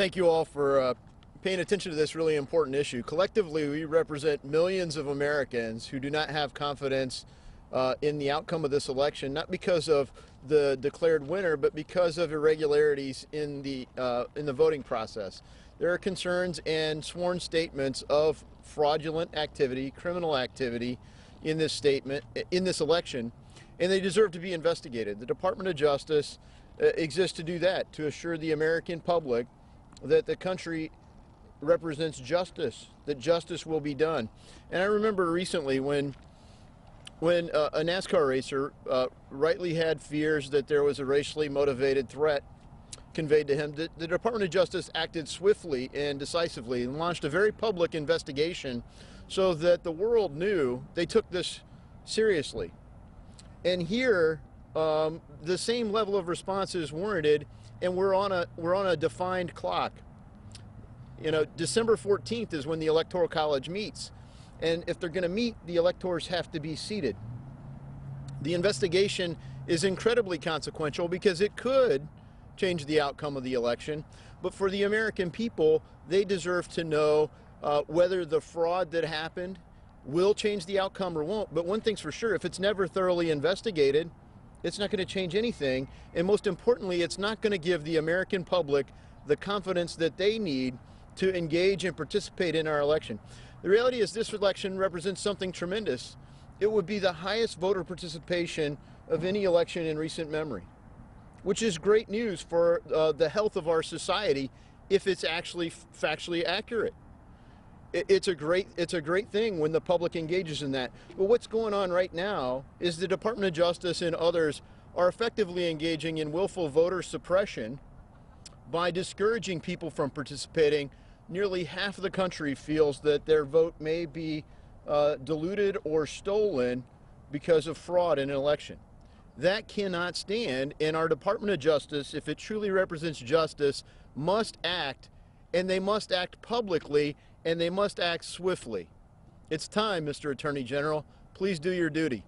Thank you all for paying attention to this really important issue. Collectively, we represent millions of Americans who do not have confidence in the outcome of this election, not because of the declared winner, but because of irregularities in the voting process. There are concerns and sworn statements of fraudulent activity, criminal activity in this election, and they deserve to be investigated. The Department of Justice exists to do that, to assure the American public that the country represents justice, that justice will be done. And I remember recently when a NASCAR racer rightly had fears that there was a racially motivated threat conveyed to him, the Department of Justice acted swiftly and decisively and launched a very public investigation so that the world knew they took this seriously. And here, the same level of response is warranted, and we're on a defined clock. You know, December 14th is when the Electoral College meets, and if they're going to meet, the electors have to be seated. The investigation is incredibly consequential because it could change the outcome of the election, but for the American people, they deserve to know whether the fraud that happened will change the outcome or won't. But one thing's for sure, if it's never thoroughly investigated, it's not going to change anything, and most importantly, it's not going to give the American public the confidence that they need to engage and participate in our election. The reality is this election represents something tremendous. It would be the highest voter participation of any election in recent memory, which is great news for the health of our society if it's actually factually accurate. It's a great thing when the public engages in that. But what's going on right now is the Department of Justice and others are effectively engaging in willful voter suppression by discouraging people from participating. Nearly half of the country feels that their vote may be diluted or stolen because of fraud in an election. That cannot stand, and our Department of Justice, if it truly represents justice, must act, and they must act publicly, and they must act swiftly. It's time, Mr. Attorney General. Please do your duty.